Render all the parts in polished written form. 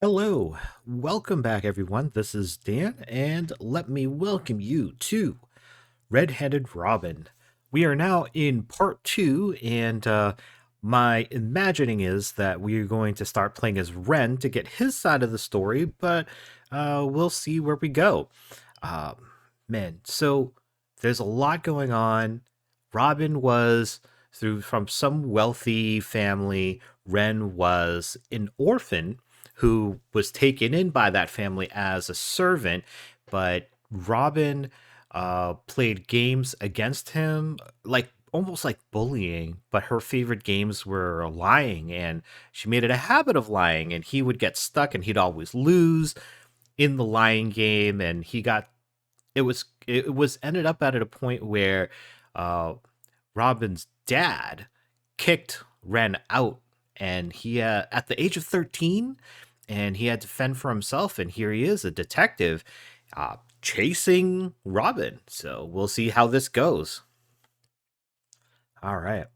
Hello, welcome back, everyone. This is Dan, and let me welcome you to Red-Headed Robin. We are now in part two, and my imagining is that we are going to start playing as Ren to get his side of the story, but we'll see where we go. Um, man, so there's a lot going on. Robin was through from some wealthy family. Ren was an orphan who was taken in by that family as a servant, but Robin played games against him, like almost like bullying. But her favorite games were lying, and she made it a habit of lying. And he would get stuck, and he'd always lose in the lying game. And it was ended up at a point where uh, Robin's dad kicked Ren out, and he at the age of 13, and he had to fend for himself. And here he is, a detective, chasing Robin. So we'll see how this goes. All right.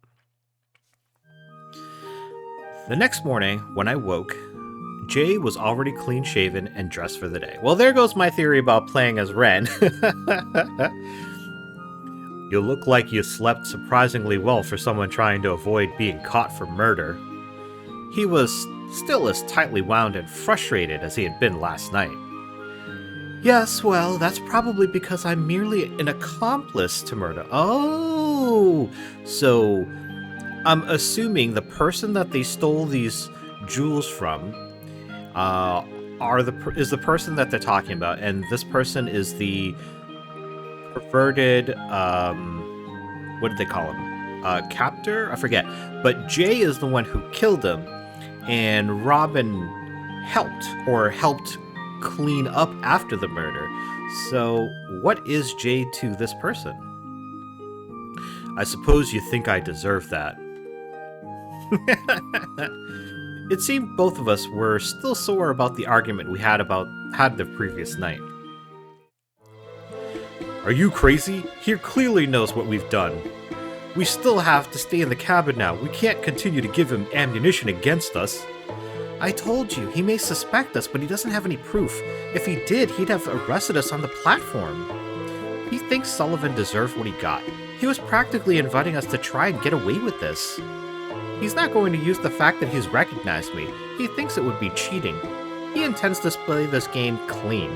The next morning, when I woke, Jay was already clean shaven and dressed for the day. Well, there goes my theory about playing as Ren. You look like you slept surprisingly well for someone trying to avoid being caught for murder. He was still as tightly wound and frustrated as he had been last night. Yes, well, that's probably because I'm merely an accomplice to murder. Oh, so I'm assuming the person that they stole these jewels from is the person that they're talking about, and this person is the perverted what did they call him? Captor? I forget. But Jay is the one who killed him, and Robin helped clean up after the murder. So, what is Jay to this person? I suppose you think I deserve that. It seemed both of us were still sore about the argument we had the previous night. Are you crazy? He clearly knows what we've done. We still have to stay in the cabin now. We can't continue to give him ammunition against us. I told you, he may suspect us, but he doesn't have any proof. If he did, he'd have arrested us on the platform. He thinks Sullivan deserved what he got. He was practically inviting us to try and get away with this. He's not going to use the fact that he's recognized me. He thinks it would be cheating. He intends to play this game clean.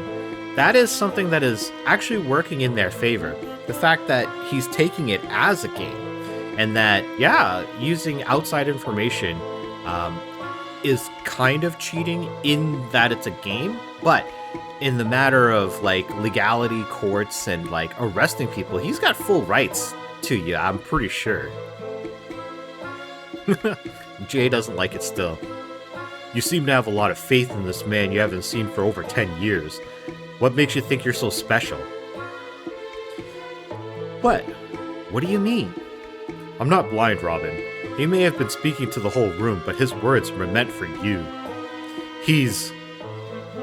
That is something that is actually working in their favor. The fact that he's taking it as a game, and that, yeah, using outside information is kind of cheating in that it's a game, but in the matter of like legality, courts, and like arresting people, he's got full rights to you, I'm pretty sure. Jay doesn't like it still. You seem to have a lot of faith in this man you haven't seen for over 10 years. What makes you think you're so special? What? What do you mean? I'm not blind, Robin. He may have been speaking to the whole room, but his words were meant for you. He's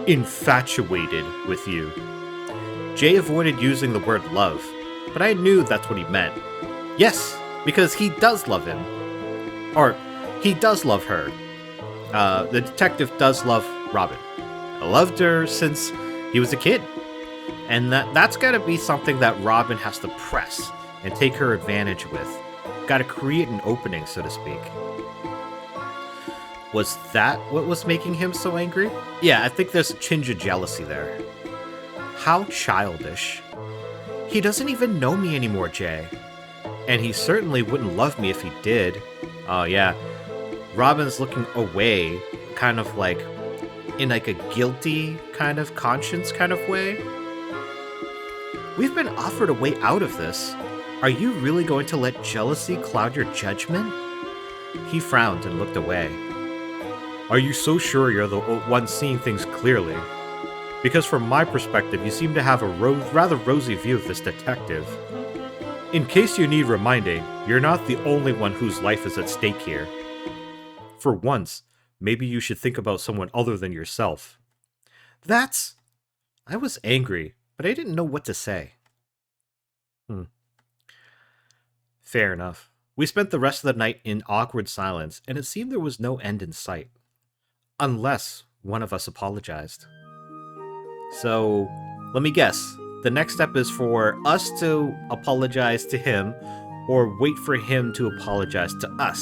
infatuated with you. Jay avoided using the word love, but I knew that's what he meant. Yes, because he does love him. Or, he does love her. The detective does love Robin. I loved her since he was a kid. And that's gotta be something that Robin has to press and take her advantage with. Gotta create an opening, so to speak. Was that what was making him so angry? Yeah, I think there's a tinge of jealousy there. How childish. He doesn't even know me anymore, Jay. And he certainly wouldn't love me if he did. Oh, yeah. Robin's looking away, kind of like in like a guilty kind of conscience kind of way. We've been offered a way out of this. Are you really going to let jealousy cloud your judgment? He frowned and looked away. Are you so sure you're the one seeing things clearly? Because from my perspective, you seem to have a rather rosy view of this detective. In case you need reminding, you're not the only one whose life is at stake here. For once, maybe you should think about someone other than yourself. I was angry, but I didn't know what to say. Fair enough. We spent the rest of the night in awkward silence, and it seemed there was no end in sight. Unless one of us apologized. So, let me guess. The next step is for us to apologize to him, or wait for him to apologize to us.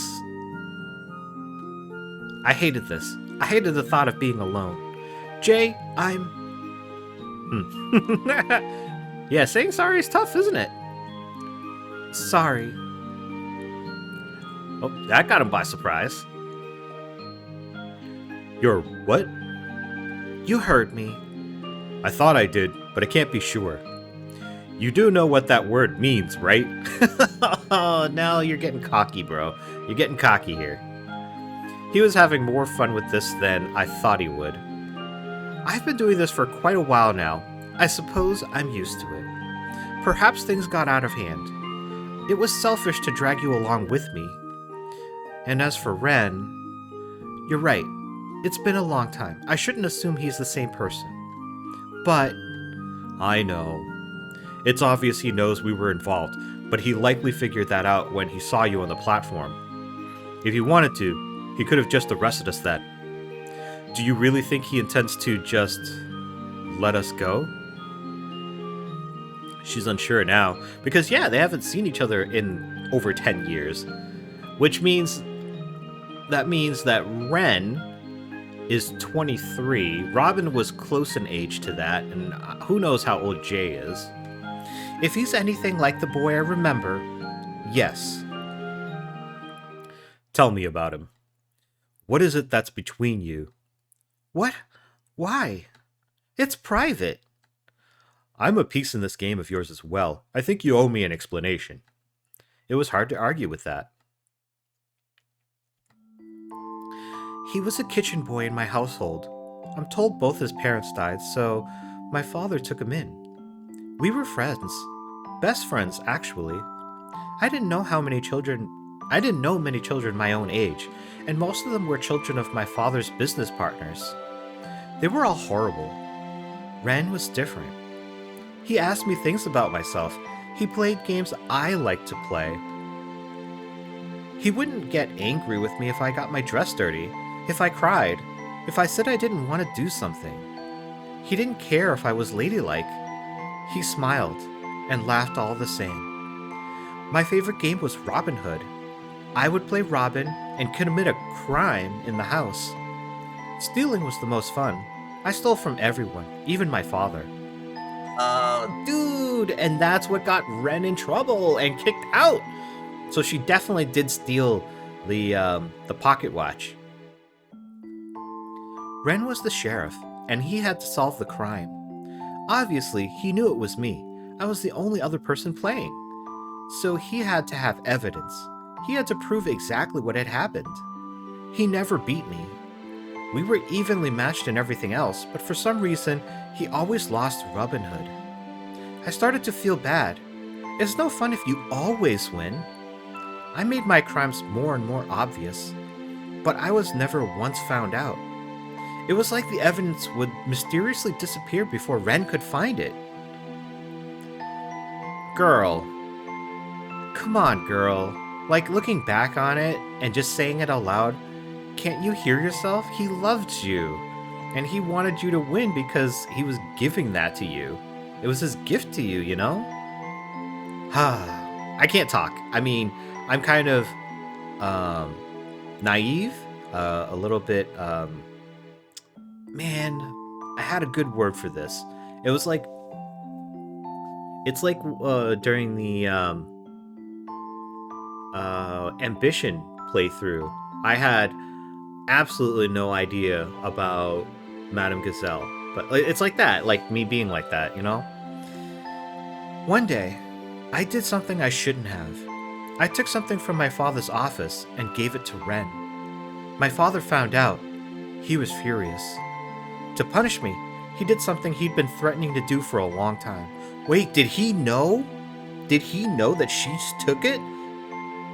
I hated this. I hated the thought of being alone. Jay, Yeah, saying sorry is tough, isn't it? Sorry. Oh, that got him by surprise. You're what? You heard me. I thought I did, but I can't be sure. You do know what that word means, right? Oh, now you're getting cocky, bro. You're getting cocky here. He was having more fun with this than I thought he would. I've been doing this for quite a while now. I suppose I'm used to it. Perhaps things got out of hand. It was selfish to drag you along with me. And as for Ren, you're right. It's been a long time. I shouldn't assume he's the same person. But I know. It's obvious he knows we were involved, but he likely figured that out when he saw you on the platform. If he wanted to, he could have just arrested us then. Do you really think he intends to just let us go? She's unsure now, because yeah, they haven't seen each other in over 10 years. Which means that Ren is 23. Robin was close in age to that, and who knows how old Jay is. If he's anything like the boy I remember, yes. Tell me about him. What is it that's between you? What? Why? It's private. I'm a piece in this game of yours as well. I think you owe me an explanation. It was hard to argue with that. He was a kitchen boy in my household. I'm told both his parents died, so my father took him in. We were friends. Best friends, actually. I didn't know many children my own age, and most of them were children of my father's business partners. They were all horrible. Ren was different. He asked me things about myself. He played games I liked to play. He wouldn't get angry with me if I got my dress dirty, if I cried, if I said I didn't want to do something. He didn't care if I was ladylike. He smiled and laughed all the same. My favorite game was Robin Hood. I would play Robin and commit a crime in the house. Stealing was the most fun. I stole from everyone, even my father. Dude, and that's what got Ren in trouble and kicked out. So she definitely did steal the pocket watch. Ren was the sheriff, and he had to solve the crime. Obviously, he knew it was me. I was the only other person playing. So he had to have evidence. He had to prove exactly what had happened. He never beat me. We were evenly matched in everything else, but for some reason, he always lost Robin Hood. I started to feel bad. It's no fun if you always win. I made my crimes more and more obvious, but I was never once found out. It was like the evidence would mysteriously disappear before Ren could find it. Girl. Come on, girl. Like, looking back on it and just saying it out loud, can't you hear yourself? He loved you. And he wanted you to win because he was giving that to you. It was his gift to you, you know? I can't talk. I mean, I'm kind of naive, a little bit man, I had a good word for this. It was like during the Ambition playthrough, I had absolutely no idea about Madame Gazelle. But it's like that, like me being like that, you know? One day, I did something I shouldn't have. I took something from my father's office and gave it to Ren. My father found out. He was furious. To punish me, he did something he'd been threatening to do for a long time. Wait, did he know? Did he know that she took it?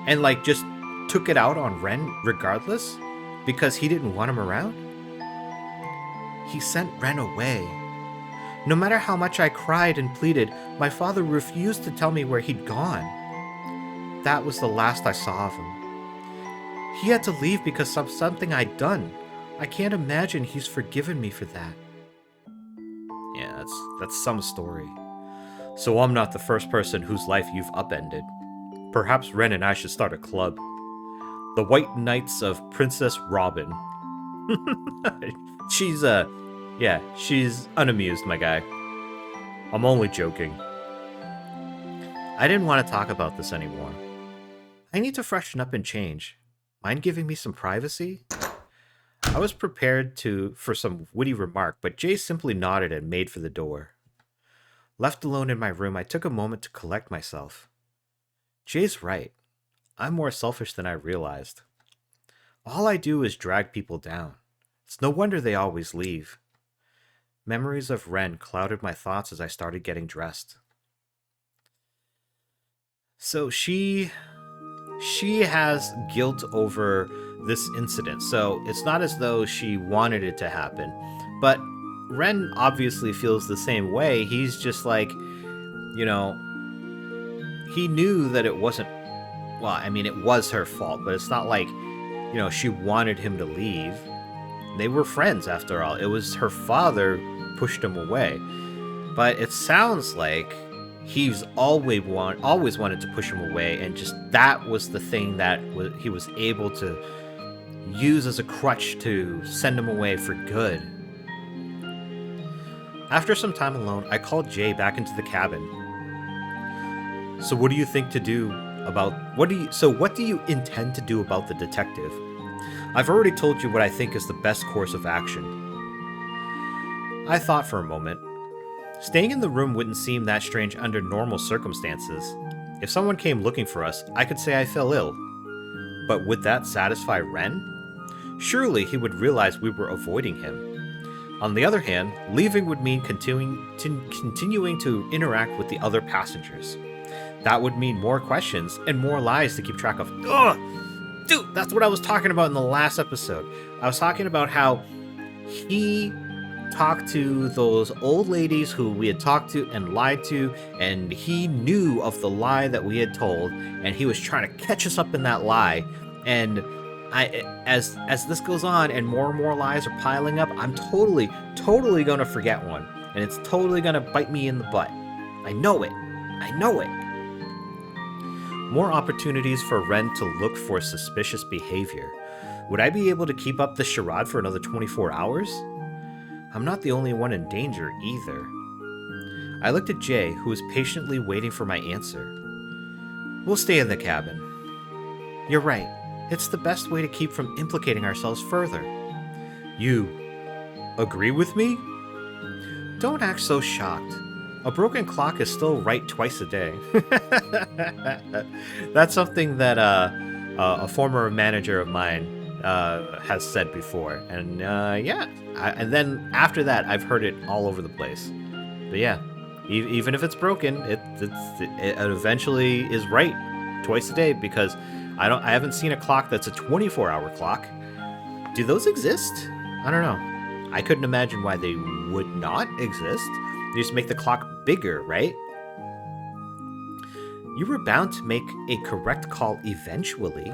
And just took it out on Ren regardless? Because he didn't want him around? He sent Ren away. No matter how much I cried and pleaded, my father refused to tell me where he'd gone. That was the last I saw of him. He had to leave because of something I'd done. I can't imagine he's forgiven me for that. Yeah, that's some story. So I'm not the first person whose life you've upended. Perhaps Ren and I should start a club. The White Knights of Princess Robin. she's, yeah, she's unamused, my guy. I'm only joking. I didn't want to talk about this anymore. I need to freshen up and change. Mind giving me some privacy? I was prepared for some witty remark, but Jay simply nodded and made for the door. Left alone in my room, I took a moment to collect myself. Jay's right. I'm more selfish than I realized. All I do is drag people down. It's no wonder they always leave. Memories of Ren clouded my thoughts as I started getting dressed. So she has guilt over this incident. So it's not as though she wanted it to happen. But Ren obviously feels the same way. He's just like, you know, he knew that it wasn't, well, I mean, it was her fault, but it's not like, you know, she wanted him to leave. They were friends after all. It was her father pushed him away. But it sounds like he's always wanted to push him away, and just that was the thing that he was able to use as a crutch to send him away for good. After some time alone, I called Jay back into the cabin. So what do you think to do about what do you intend to do about the detective? I've already told you what I think is the best course of action. I thought for a moment. Staying in the room wouldn't seem that strange under normal circumstances. If someone came looking for us, I could say I fell ill. But would that satisfy Ren? Surely he would realize we were avoiding him. On the other hand, leaving would mean continuing to interact with the other passengers. That would mean more questions and more lies to keep track of. Ugh! Dude, that's what I was talking about in the last episode. I was talking about how he talked to those old ladies who we had talked to and lied to, and he knew of the lie that we had told, and he was trying to catch us up in that lie. And as this goes on and more lies are piling up, I'm totally gonna forget one, and it's totally gonna bite me in the butt. I know it. More opportunities for Ren to look for suspicious behavior. Would I be able to keep up this charade for another 24 hours? I'm not the only one in danger either. I looked at Jay, who was patiently waiting for my answer. We'll stay in the cabin. You're right. It's the best way to keep from implicating ourselves further. You agree with me? Don't act so shocked. A broken clock is still right twice a day. That's something that a former manager of mine has said before. And and then after that, I've heard it all over the place. But yeah, even if it's broken, it eventually is right twice a day, because I haven't seen a clock that's a 24-hour clock. Do those exist? I don't know. I couldn't imagine why they would not exist. You just make the clock bigger, right? You were bound to make a correct call eventually.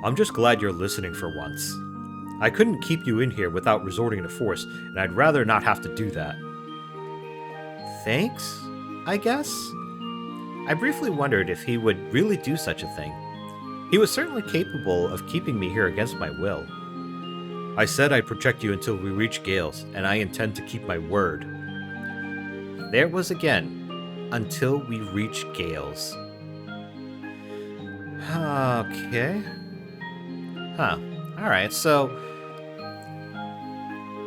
I'm just glad you're listening for once. I couldn't keep you in here without resorting to force, and I'd rather not have to do that. Thanks, I guess? I briefly wondered if he would really do such a thing. He was certainly capable of keeping me here against my will. I said I'd protect you until we reach Gales, and I intend to keep my word. There it was again. Until we reach Gales. Okay. Huh. Alright, so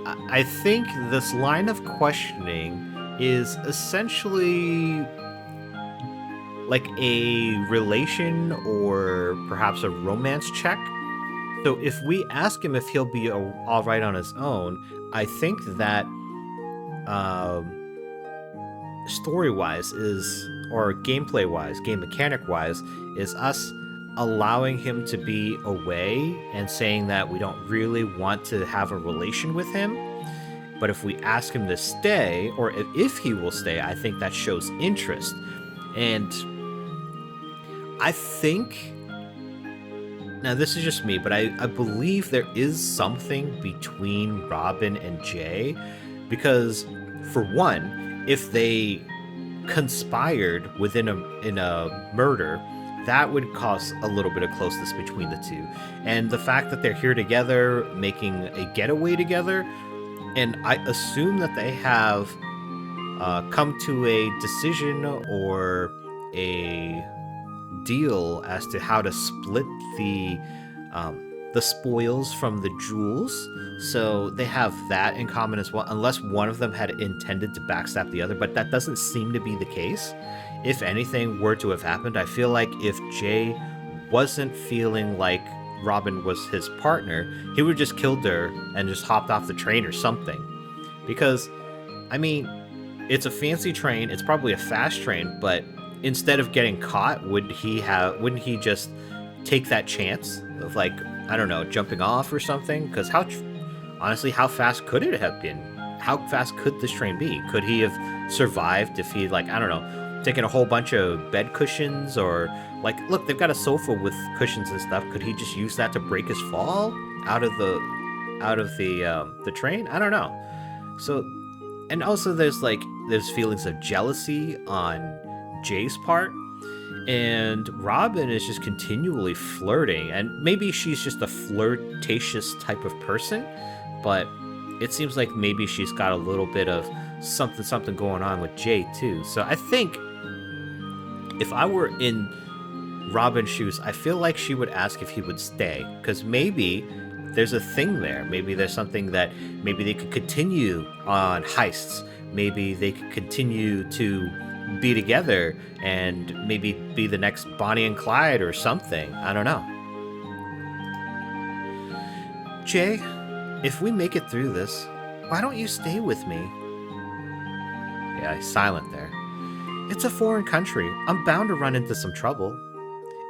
I think this line of questioning is essentially like a relation or perhaps a romance check. So if we ask him if he'll be all right on his own, I think that story-wise or gameplay-wise, game mechanic-wise, is us allowing him to be away and saying that we don't really want to have a relation with him. But if we ask him to stay, or if he will stay, I think that shows interest. And I think Now, this is just me, but I believe there is something between Robin and Jay, because, for one, if they conspired within in a murder, that would cause a little bit of closeness between the two. And the fact that they're here together, making a getaway together, and I assume that they have come to a decision or a deal as to how to split the spoils from the jewels. So they have that in common as well, unless one of them had intended to backstab the other, but that doesn't seem to be the case. If anything were to have happened, I feel like if Jay wasn't feeling like Robin was his partner, he would have just killed her and just hopped off the train or something. Because, I mean, it's a fancy train, it's probably a fast train, but instead of getting caught, wouldn't he just take that chance of, like, I don't know, jumping off or something? Because honestly, how fast could it have been? How fast could this train be? Could he have survived if he, like, I don't know, taken a whole bunch of bed cushions, or, like, look, they've got a sofa with cushions and stuff. Could he just use that to break his fall out of the train? I don't know. So, and also there's feelings of jealousy on Jay's part, and Robin is just continually flirting, and maybe she's just a flirtatious type of person, but it seems like maybe she's got a little bit of something going on with Jay too. So I think if I were in Robin's shoes, I feel like she would ask if he would stay, because maybe there's a thing there. Maybe there's something that maybe they could continue on heists. Maybe they could continue to be together and maybe be the next Bonnie and Clyde or something. I don't know. Jay, if we make it through this, why don't you stay with me? Yeah, he's silent there. It's a foreign country. I'm bound to run into some trouble.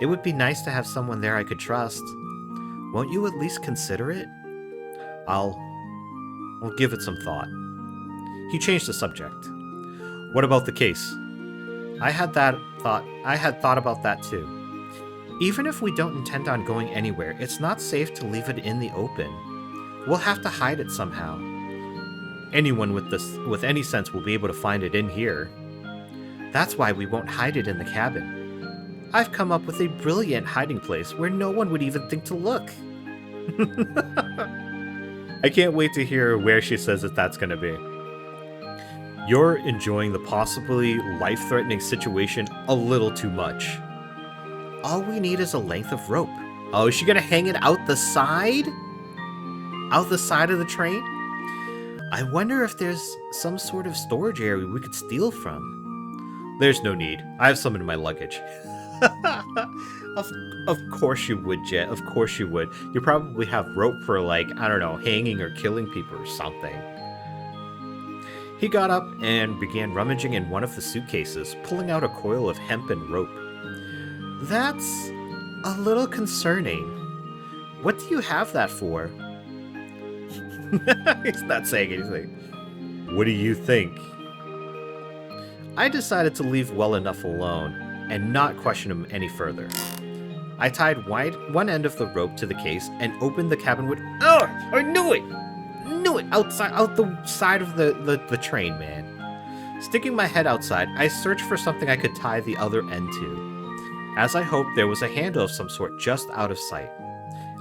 It would be nice to have someone there I could trust. Won't you at least consider it? I'll give it some thought. He changed the subject. What about the case? I had thought about that too. Even if we don't intend on going anywhere, it's not safe to leave it in the open. We'll have to hide it somehow. Anyone with any sense will be able to find it in here. That's why we won't hide it in the cabin. I've come up with a brilliant hiding place where no one would even think to look. I can't wait to hear where she says that that's going to be. You're enjoying the possibly life-threatening situation a little too much. All we need is a length of rope. Oh, is she going to hang it out the side? Out the side of the train? I wonder if there's some sort of storage area we could steal from. There's no need. I have some in my luggage. Of course you would, Jet. Of course you would. You probably have rope for, like, I don't know, hanging or killing people or something. He got up and began rummaging in one of the suitcases, pulling out a coil of hempen rope. That's a little concerning. What do you have that for? He's not saying anything. What do you think? I decided to leave well enough alone and not question him any further. I tied one end of the rope to the case and opened the cabin window. Oh, I knew it! Out the side of the train, man. Sticking my head outside, I searched for something I could tie the other end to. As I hoped, there was a handle of some sort just out of sight.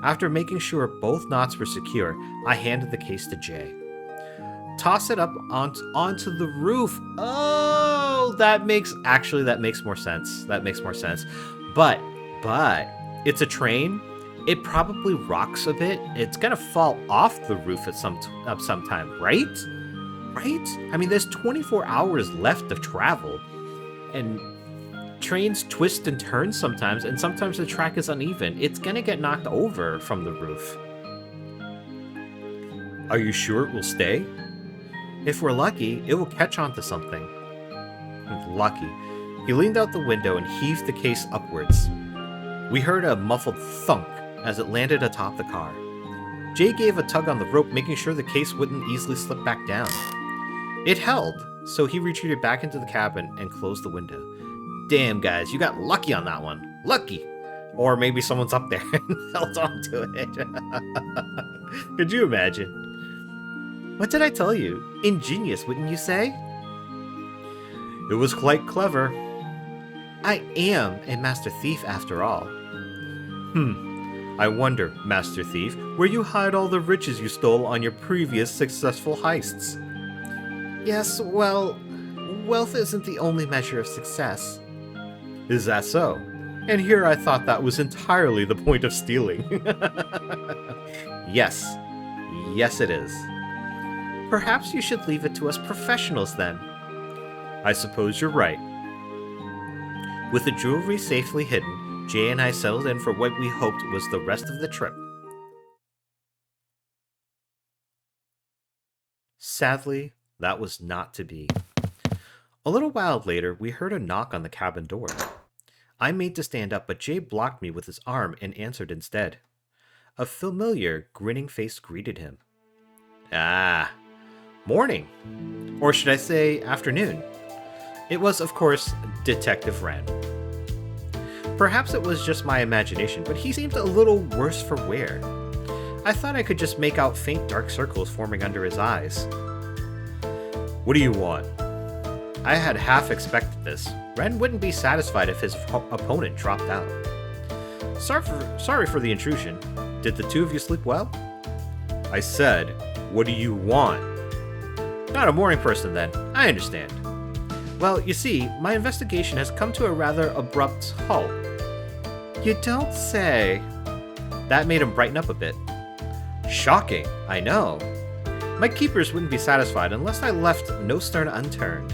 After making sure both knots were secure, I handed the case to Jay. Toss it up onto the roof. Oh, that makes more sense. That makes more sense. But it's a train. It probably rocks a bit. It's gonna fall off the roof at some time, right? Right? I mean, there's 24 hours left of travel, and trains twist and turn sometimes, and sometimes the track is uneven. It's gonna get knocked over from the roof. Are you sure it will stay? If we're lucky, it will catch onto something. Lucky. He leaned out the window and heaved the case upwards. We heard a muffled thunk as it landed atop the car. Jay gave a tug on the rope, making sure the case wouldn't easily slip back down. It held, so he retreated back into the cabin and closed the window. Damn, guys, you got lucky on that one. Lucky! Or maybe someone's up there and held on to it. Could you imagine? What did I tell you? Ingenious, wouldn't you say? It was quite clever. I am a master thief after all. I wonder, Master Thief, where you hide all the riches you stole on your previous successful heists. Yes, well, wealth isn't the only measure of success. Is that so? And here I thought that was entirely the point of stealing. Yes. Yes, it is. Perhaps you should leave it to us professionals then. I suppose you're right. With the jewelry safely hidden, Jay and I settled in for what we hoped was the rest of the trip. Sadly, that was not to be. A little while later, we heard a knock on the cabin door. I made to stand up, but Jay blocked me with his arm and answered instead. A familiar, grinning face greeted him. Ah, morning. Or should I say afternoon? It was, of course, Detective Wren. Perhaps it was just my imagination, but he seemed a little worse for wear. I thought I could just make out faint dark circles forming under his eyes. What do you want? I had half expected this. Wren wouldn't be satisfied if his opponent dropped out. Sorry for the intrusion. Did the two of you sleep well? I said, what do you want? Not a morning person then. I understand. Well, you see, my investigation has come to a rather abrupt halt. You don't say. That made him brighten up a bit. Shocking, I know. My keepers wouldn't be satisfied unless I left no stone unturned.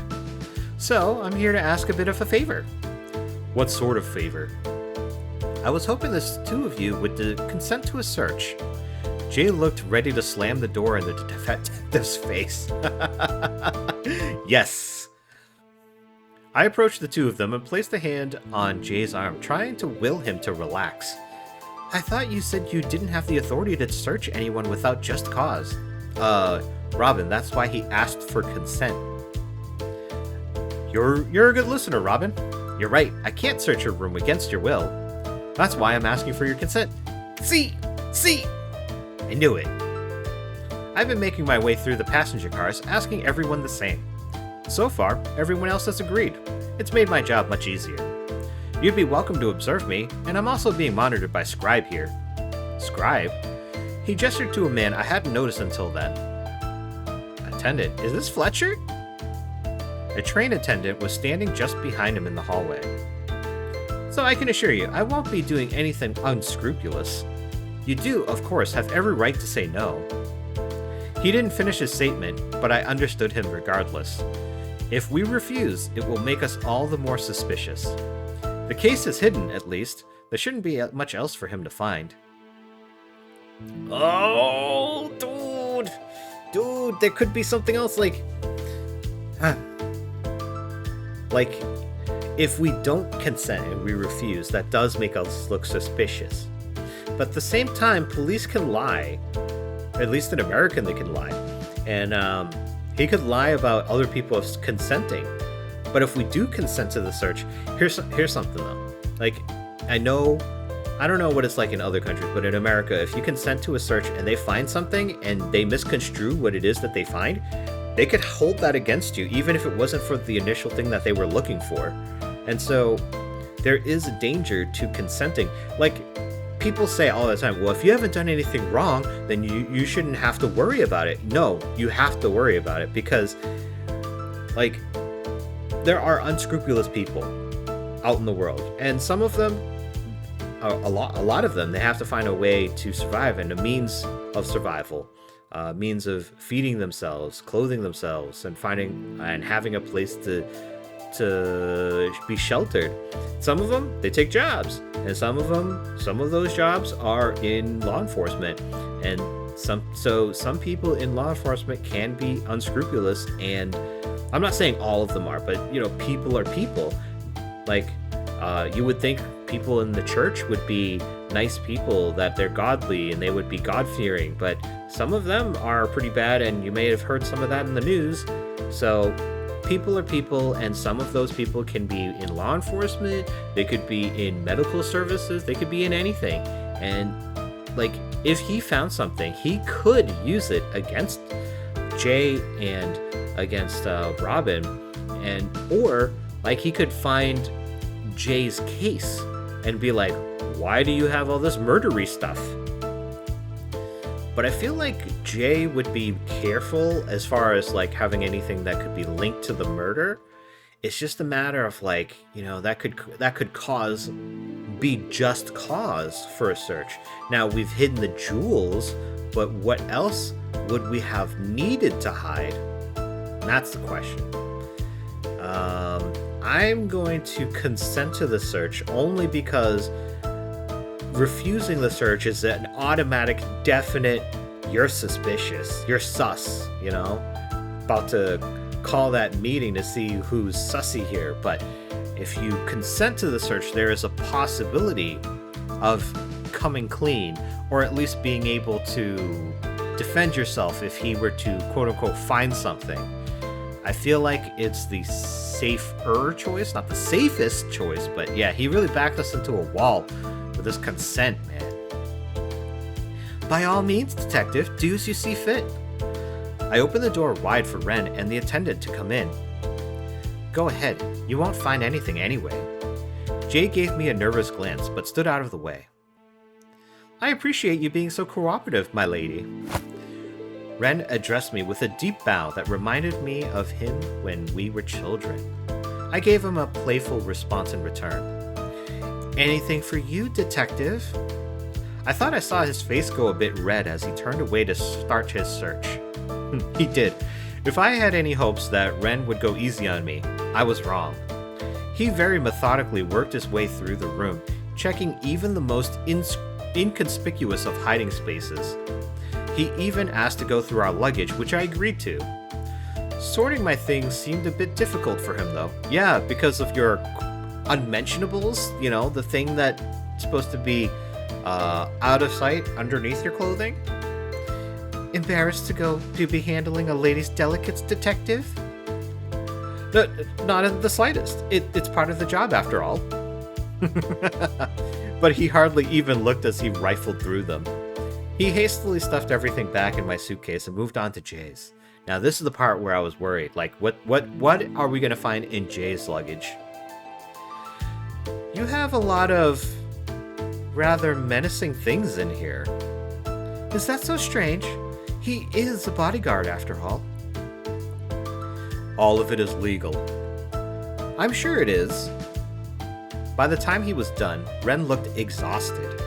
So, I'm here to ask a bit of a favor. What sort of favor? I was hoping the two of you would consent to a search. Jay looked ready to slam the door in the detective's face. Yes. I approached the two of them and placed a hand on Jay's arm, trying to will him to relax. I thought you said you didn't have the authority to search anyone without just cause. Robin, that's why he asked for consent. You're a good listener, Robin. You're right, I can't search your room against your will. That's why I'm asking for your consent. See! I knew it. I've been making my way through the passenger cars, asking everyone the same. So far, everyone else has agreed. It's made my job much easier. You'd be welcome to observe me, and I'm also being monitored by Scribe here. Scribe? He gestured to a man I hadn't noticed until then. Attendant, is this Fletcher? A train attendant was standing just behind him in the hallway. So I can assure you, I won't be doing anything unscrupulous. You do, of course, have every right to say no. He didn't finish his statement, but I understood him regardless. If we refuse, it will make us all the more suspicious. The case is hidden, at least. There shouldn't be much else for him to find. Oh, dude, there could be something else, like, if we don't consent and we refuse, that does make us look suspicious. But at the same time, police can lie. At least in America, they can lie. And he could lie about other people consenting. But if we do consent to the search, here's something though. Like, I don't know what it's like in other countries, but in America, if you consent to a search and they find something and they misconstrue what it is that they find, they could hold that against you, even if it wasn't for the initial thing that they were looking for. And so there is a danger to consenting. Like, people say all the time, well, if you haven't done anything wrong, then you shouldn't have to worry about it. No, you have to worry about it because, like, there are unscrupulous people out in the world, and some of them, a lot of them, they have to find a way to survive and a means of survival, means of feeding themselves, clothing themselves, and finding and having a place to be sheltered. Some of them, they take jobs, and some of those jobs are in law enforcement, and some people in law enforcement can be unscrupulous, and I'm not saying all of them are, but people are people. Like, you would think people in the church would be nice people, that they're godly and they would be God-fearing, but some of them are pretty bad, and you may have heard some of that in the news. So people are people, and some of those people can be in law enforcement, they could be in medical services, they could be in anything. And like, if he found something, he could use it against Jay and against Robin, or like he could find Jay's case and be like, why do you have all this murdery stuff? But I feel like Jay would be careful as far as like having anything that could be linked to the murder. It's just a matter of like, that could be just cause for a search. Now we've hidden the jewels, but what else would we have needed to hide? That's the question. I'm going to consent to the search only because refusing the search is an automatic, definite, you're suspicious, you're sus, about to call that meeting to see who's sussy here. But if you consent to the search, there is a possibility of coming clean, or at least being able to defend yourself if he were to quote-unquote find something. I feel like it's the safer choice, not the safest choice, but yeah, he really backed us into a wall with his consent, man. By all means, detective, do as you see fit. I opened the door wide for Ren and the attendant to come in. Go ahead, you won't find anything anyway. Jay gave me a nervous glance, but stood out of the way. I appreciate you being so cooperative, my lady. Ren addressed me with a deep bow that reminded me of him when we were children. I gave him a playful response in return. Anything for you, detective? I thought I saw his face go a bit red as he turned away to start his search. He did. If I had any hopes that Ren would go easy on me, I was wrong. He very methodically worked his way through the room, checking even the most inconspicuous of hiding spaces. He even asked to go through our luggage, which I agreed to. Sorting my things seemed a bit difficult for him, though. Yeah, because of your unmentionables, the thing that's supposed to be out of sight underneath your clothing. Embarrassed to be handling a lady's delicates, detective? No, not in the slightest. It's part of the job, after all. But he hardly even looked as he rifled through them. He hastily stuffed everything back in my suitcase and moved on to Jay's. Now this is the part where I was worried. Like, what are we going to find in Jay's luggage? You have a lot of rather menacing things in here. Is that so strange? He is a bodyguard, after all. All of it is legal. I'm sure it is. By the time he was done, Ren looked exhausted.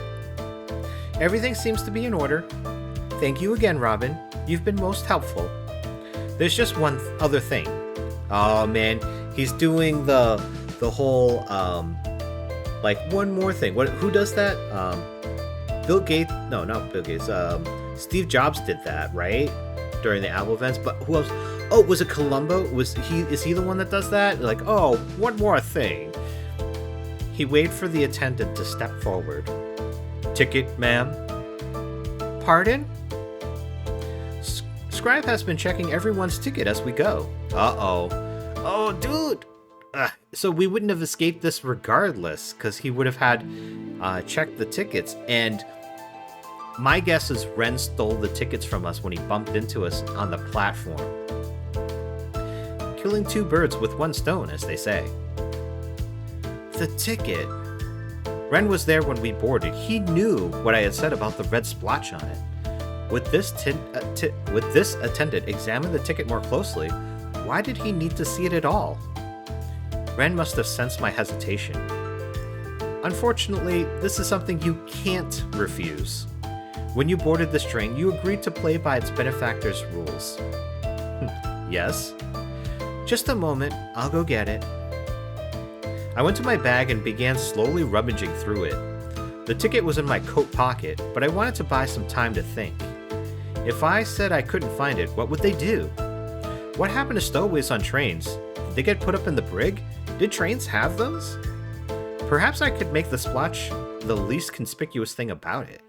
Everything seems to be in order. Thank you again, Robin. You've been most helpful. There's just one other thing. Oh man, he's doing the whole like one more thing. Who does that? Bill Gates? No, not Bill Gates. Steve Jobs did that, right? During the Apple events. But who else? Oh, was it Columbo? Is he the one that does that? Like, oh, one more thing. He waited for the attendant to step forward. Ticket, ma'am? Pardon? Scribe has been checking everyone's ticket as we go. Uh-oh. Oh, dude! So we wouldn't have escaped this regardless, because he would have had checked the tickets. And my guess is Ren stole the tickets from us when he bumped into us on the platform. Killing two birds with one stone, as they say. The ticket. Ren was there when we boarded. He knew what I had said about the red splotch on it. Would this attendant examine the ticket more closely? Why did he need to see it at all? Ren must have sensed my hesitation. Unfortunately, this is something you can't refuse. When you boarded this train, you agreed to play by its benefactor's rules. Yes? Just a moment, I'll go get it. I went to my bag and began slowly rummaging through it. The ticket was in my coat pocket, but I wanted to buy some time to think. If I said I couldn't find it, what would they do? What happened to stowaways on trains? Did they get put up in the brig? Did trains have those? Perhaps I could make the splotch the least conspicuous thing about it.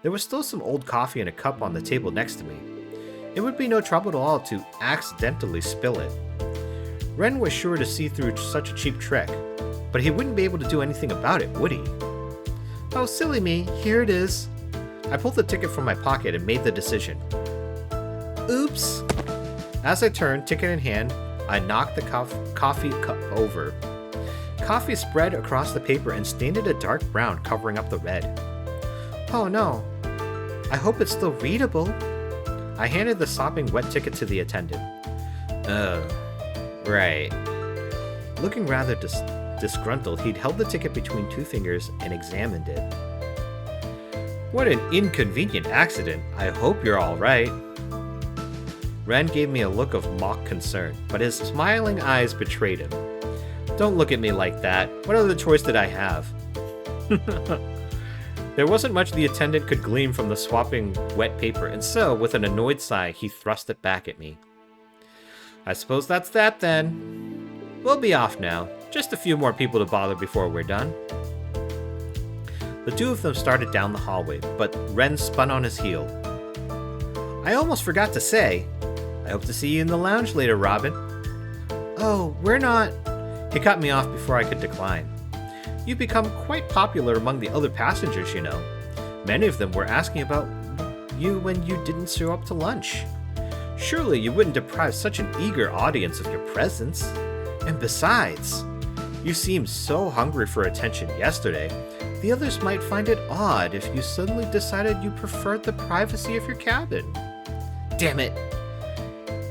There was still some old coffee in a cup on the table next to me. It would be no trouble at all to accidentally spill it. Ren was sure to see through such a cheap trick, but he wouldn't be able to do anything about it, would he? Oh, silly me, here it is. I pulled the ticket from my pocket and made the decision. Oops! As I turned, ticket in hand, I knocked the coffee cup over. Coffee spread across the paper and stained it a dark brown, covering up the red. Oh no. I hope it's still readable. I handed the sopping wet ticket to the attendant. Right. Looking rather disgruntled, he'd held the ticket between two fingers and examined it. What an inconvenient accident. I hope you're all right. Ren gave me a look of mock concern, but his smiling eyes betrayed him. Don't look at me like that. What other choice did I have? There wasn't much the attendant could glean from the swapping wet paper, and so, with an annoyed sigh, he thrust it back at me. I suppose that's that then. We'll be off now. Just a few more people to bother before we're done. The two of them started down the hallway, but Ren spun on his heel. I almost forgot to say, I hope to see you in the lounge later, Robin. Oh, we're not... He cut me off before I could decline. You've become quite popular among the other passengers, you know. Many of them were asking about you when you didn't show up to lunch. Surely you wouldn't deprive such an eager audience of your presence. And besides, you seemed so hungry for attention yesterday, the others might find it odd if you suddenly decided you preferred the privacy of your cabin. Damn it!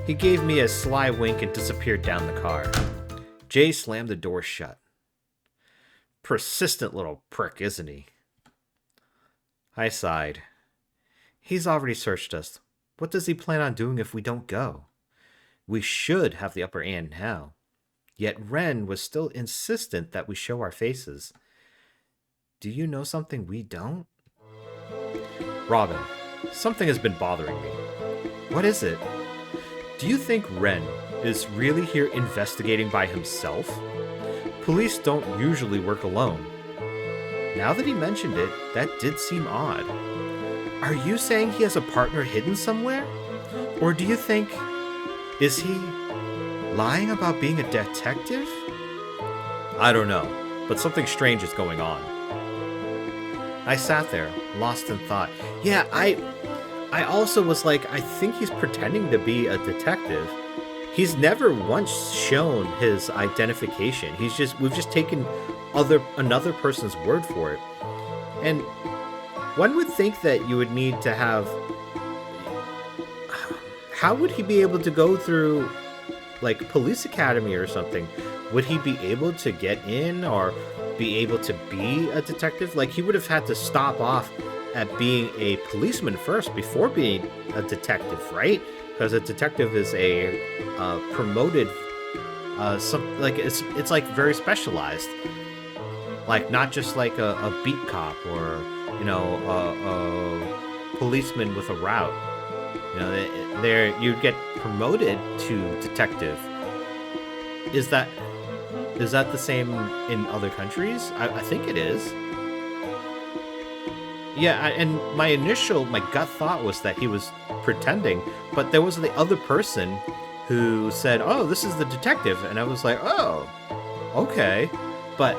He gave me a sly wink and disappeared down the car. Jay slammed the door shut. Persistent little prick, isn't he? I sighed. He's already searched us. What does he plan on doing if we don't go? We should have the upper hand now. Yet Ren was still insistent that we show our faces. Do you know something we don't? Robin, something has been bothering me. What is it? Do you think Ren is really here investigating by himself? Police don't usually work alone. Now that he mentioned it, that did seem odd. Are you saying he has a partner hidden somewhere? Or do you think... Is he lying about being a detective? I don't know, but something strange is going on. I sat there, lost in thought. Yeah, I also was like, I think he's pretending to be a detective. He's never once shown his identification. We've just taken another person's word for it. And one would think that you would need to have... How would he be able to go through, like, police academy or something? Would he be able to get in or be able to be a detective? Like, he would have had to stop off at being a policeman first before being a detective, right? Because a detective is a promoted, it's like very specialized, like not just like a beat cop or a policeman with a route. There you'd get promoted to detective. Is that the same in other countries? I think it is. Yeah, and my gut thought was that he was pretending, but there was the other person who said, oh, this is the detective, and I was like, oh, okay, but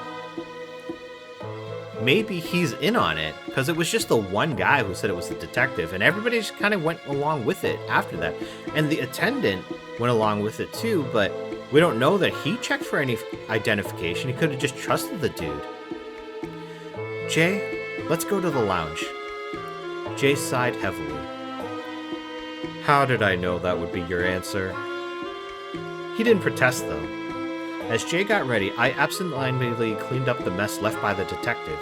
maybe he's in on it, because it was just the one guy who said it was the detective, and everybody just kind of went along with it after that, and the attendant went along with it too, but we don't know that he checked for any identification. He could have just trusted the dude. Jay, let's go to the lounge. Jay sighed heavily. How did I know that would be your answer? He didn't protest, though. As Jay got ready, I absentmindedly cleaned up the mess left by the detective.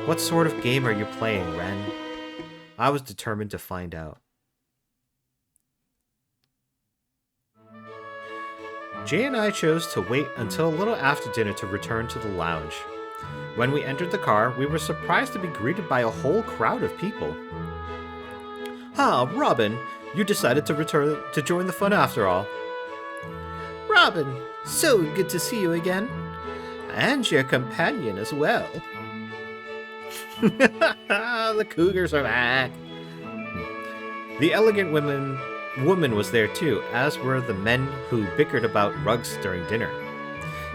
What sort of game are you playing, Ren? I was determined to find out. Jay and I chose to wait until a little after dinner to return to the lounge. When we entered the car, we were surprised to be greeted by a whole crowd of people. Ah, Robin, you decided to return to join the fun after all. Robin, so good to see you again. And your companion as well. The cougars are back. The elegant woman was there too, as were the men who bickered about rugs during dinner.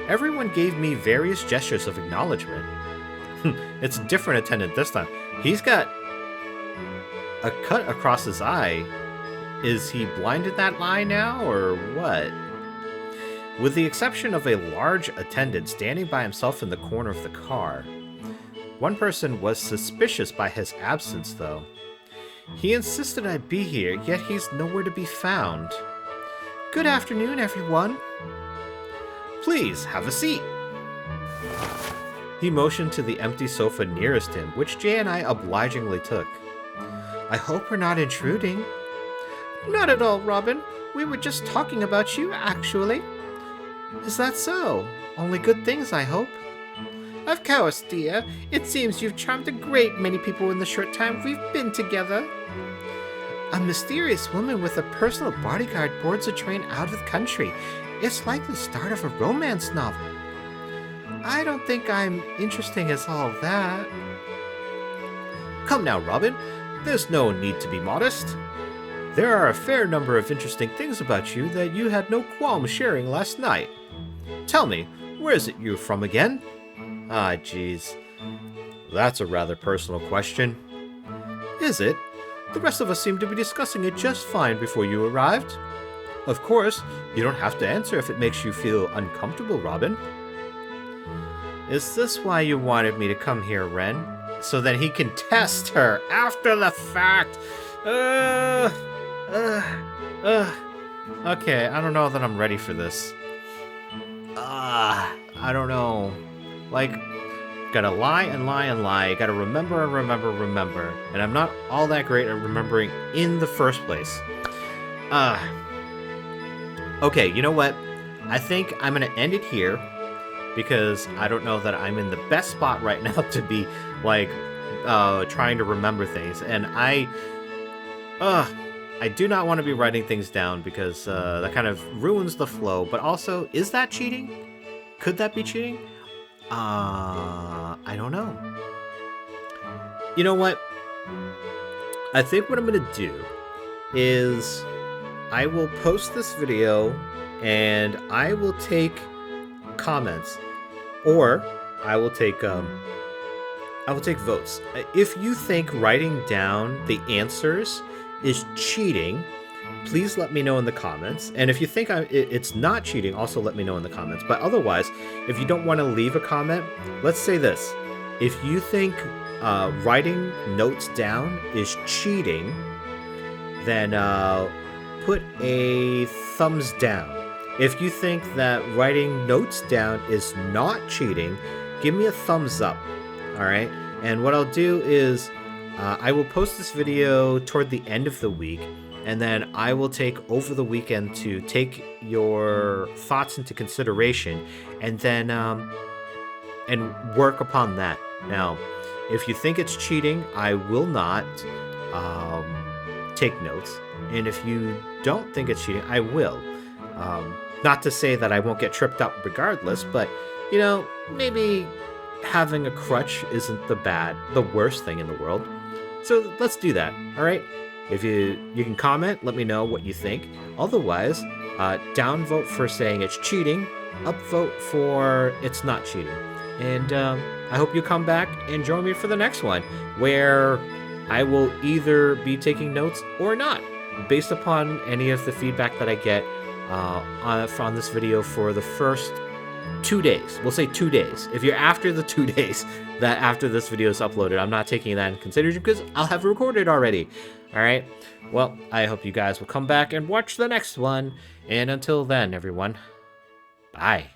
Everyone gave me various gestures of acknowledgement. It's a different attendant this time. He's got a cut across his eye. Is he blind in that eye now, or what? With the exception of a large attendant standing by himself in the corner of the car. One person was suspicious by his absence, though. He insisted I'd be here, yet he's nowhere to be found. Good afternoon, everyone. Please, have a seat. He motioned to the empty sofa nearest him, which Jay and I obligingly took. I hope we're not intruding. Not at all, Robin. We were just talking about you, actually. Is that so? Only good things, I hope. Of course, dear. It seems you've charmed a great many people in the short time we've been together. A mysterious woman with a personal bodyguard boards a train out of the country. It's like the start of a romance novel. I don't think I'm interesting as all that. Come now, Robin. There's no need to be modest. There are a fair number of interesting things about you that you had no qualm sharing last night. Tell me, where is it you're from again? Ah, jeez. That's a rather personal question. Is it? The rest of us seemed to be discussing it just fine before you arrived. Of course, you don't have to answer if it makes you feel uncomfortable, Robin. Is this why you wanted me to come here, Ren? So that he can test her after the fact? Okay, I don't know that I'm ready for this. I don't know. Like, gotta lie and lie and lie. Gotta remember and remember. And I'm not all that great at remembering in the first place. Okay, you know what? I think I'm gonna end it here, because I don't know that I'm in the best spot right now to be, like, trying to remember things. And I do not want to be writing things down, because that kind of ruins the flow. But also, is that cheating? Could that be cheating? I don't know. You know what? I think what I'm going to do is I will post this video and I will take comments, or I will take votes. If you think writing down the answers is cheating, please let me know in the comments. And if you think it's not cheating, also let me know in the comments. But otherwise, if you don't want to leave a comment, let's say this. If you think writing notes down is cheating, then put a thumbs down. If you think that writing notes down is not cheating, give me a thumbs up. All right? And what I'll do is I will post this video toward the end of the week, and then I will take over the weekend to take your thoughts into consideration, and then and work upon that. Now, if you think it's cheating, I will not take notes, and if you don't think it's cheating, I will. Not to say that I won't get tripped up regardless, but, you know, maybe having a crutch isn't the worst thing in the world. So let's do that, all right? If you can comment, let me know what you think. Otherwise, downvote for saying it's cheating, upvote for it's not cheating. And I hope you come back and join me for the next one, where I will either be taking notes or not, based upon any of the feedback that I get on this video for the first 2 days. We'll say 2 days. If you're after the 2 days that after this video is uploaded, I'm not taking that in consideration because I'll have recorded already. All right. Well, I hope you guys will come back and watch the next one. And until then, everyone, bye.